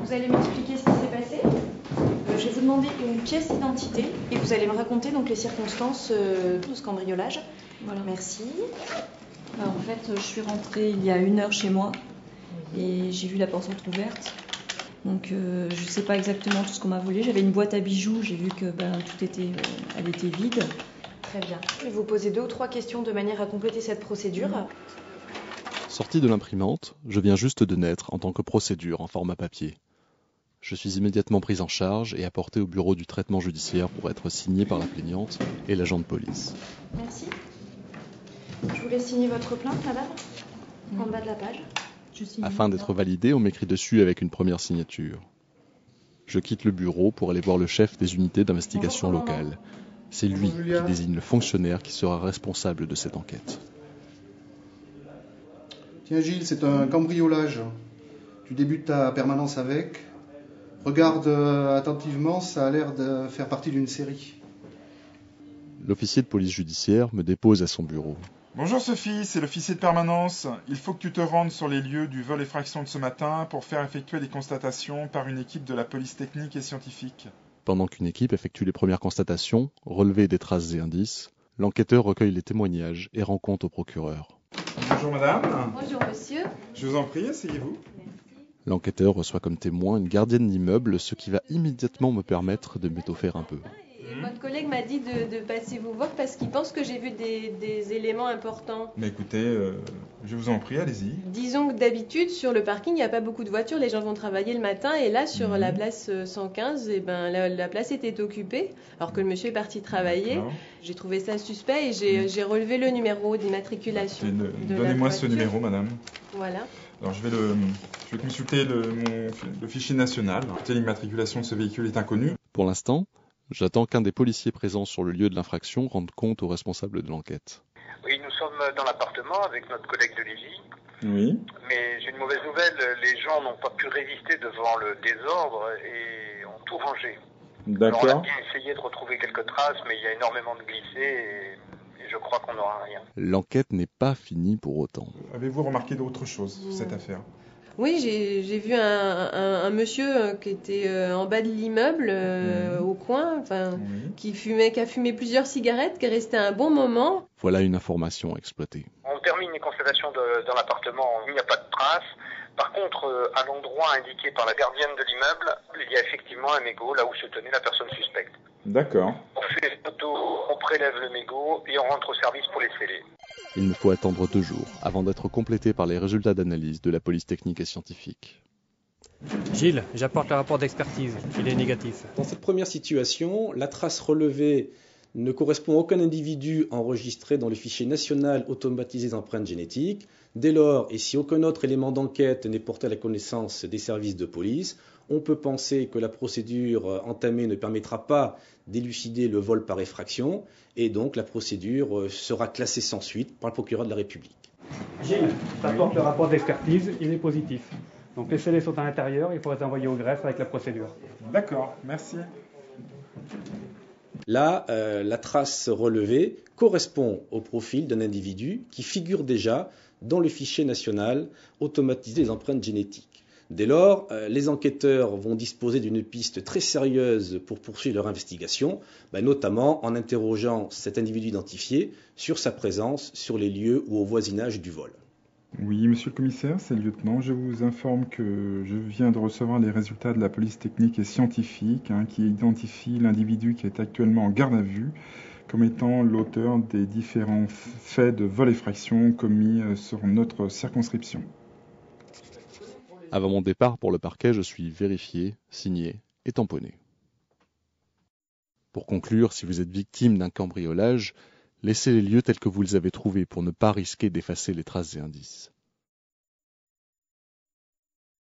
vous allez m'expliquer ce qui s'est passé. Je vais vous demander une pièce d'identité et vous allez me raconter donc les circonstances de ce cambriolage. Voilà. Merci. Alors, en fait, je suis rentrée il y a 1 heure chez moi et j'ai vu la porte ouverte. Donc, je ne sais pas exactement tout ce qu'on m'a volé. J'avais une boîte à bijoux, j'ai vu que elle était vide. Très bien. Je vais vous poser 2 ou 3 questions de manière à compléter cette procédure. Sorti de l'imprimante, je viens juste de naître en tant que procédure en format papier. Je suis immédiatement prise en charge et apportée au bureau du traitement judiciaire pour être signée par la plaignante et l'agent de police. Merci. Je vous laisse signer votre plainte, madame, en bas de la page. Afin d'être validée, on m'écrit dessus avec une première signature. Je quitte le bureau pour aller voir le chef des unités d'investigation locale. C'est lui qui désigne le fonctionnaire qui sera responsable de cette enquête. Tiens Gilles, c'est un cambriolage. Tu débutes ta permanence avec. Regarde attentivement, ça a l'air de faire partie d'une série. L'officier de police judiciaire me dépose à son bureau. Bonjour Sophie, c'est l'officier de permanence. Il faut que tu te rendes sur les lieux du vol effraction de ce matin pour faire effectuer des constatations par une équipe de la police technique et scientifique. Pendant qu'une équipe effectue les premières constatations, relever des traces et indices, l'enquêteur recueille les témoignages et rend compte au procureur. Bonjour madame. Bonjour monsieur. Je vous en prie, asseyez-vous. L'enquêteur reçoit comme témoin une gardienne d'immeuble, ce qui va immédiatement me permettre de m'étoffer un peu. Votre collègue m'a dit de passer vous voir parce qu'il pense que j'ai vu des éléments importants. Mais écoutez, je vous en prie, allez-y. Disons que d'habitude, sur le parking, il n'y a pas beaucoup de voitures, les gens vont travailler le matin, et là, sur la place 115, la place était occupée, alors que le monsieur est parti travailler. D'accord. J'ai trouvé ça suspect et j'ai relevé le numéro d'immatriculation. Donnez-moi ce numéro, madame. Voilà. Alors je vais consulter le fichier national. L'immatriculation de ce véhicule est inconnue. Pour l'instant, j'attends qu'un des policiers présents sur le lieu de l'infraction rende compte aux responsables de l'enquête. Oui, nous sommes dans l'appartement avec notre collègue de Lévis. Oui. Mais j'ai une mauvaise nouvelle, les gens n'ont pas pu résister devant le désordre et ont tout rangé. Alors, on a D'accord. bien essayé de retrouver quelques traces, mais il y a énormément de glissés et je crois qu'on n'aura rien. L'enquête n'est pas finie pour autant. Avez-vous remarqué d'autres choses sur cette affaire? Oui, j'ai vu un monsieur qui était en bas de l'immeuble, au coin, qui a fumé plusieurs cigarettes, qui est resté un bon moment. Voilà une information à exploiter. On termine les constatations dans l'appartement, il n'y a pas de traces. Par contre, à l'endroit indiqué par la gardienne de l'immeuble, il y a effectivement un mégot là où se tenait la personne suspecte. D'accord. On fait les photos, on prélève le mégot et on rentre au service pour les sceller. Il me faut attendre 2 jours avant d'être complété par les résultats d'analyse de la police technique et scientifique. Gilles, j'apporte le rapport d'expertise. Il est négatif. Dans cette première situation, la trace relevée ne correspond à aucun individu enregistré dans le fichier national automatisé d'empreintes génétiques. Dès lors, et si aucun autre élément d'enquête n'est porté à la connaissance des services de police, on peut penser que la procédure entamée ne permettra pas d'élucider le vol par effraction et donc la procédure sera classée sans suite par le procureur de la République. Gilles, j'apporte le rapport d'expertise. Il est positif. Donc les scellés sont à l'intérieur. Il faut les envoyer au greffe avec la procédure. D'accord, merci. Là, la trace relevée correspond au profil d'un individu qui figure déjà dans le fichier national automatisé des empreintes génétiques. Dès lors, les enquêteurs vont disposer d'une piste très sérieuse pour poursuivre leur investigation, notamment en interrogeant cet individu identifié sur sa présence sur les lieux ou au voisinage du vol. Oui, monsieur le commissaire, c'est le lieutenant. Je vous informe que je viens de recevoir les résultats de la police technique et scientifique qui identifie l'individu qui est actuellement en garde à vue comme étant l'auteur des différents faits de vol-effraction commis sur notre circonscription. Avant mon départ pour le parquet, je suis vérifié, signé et tamponné. Pour conclure, si vous êtes victime d'un cambriolage, laissez les lieux tels que vous les avez trouvés pour ne pas risquer d'effacer les traces et indices.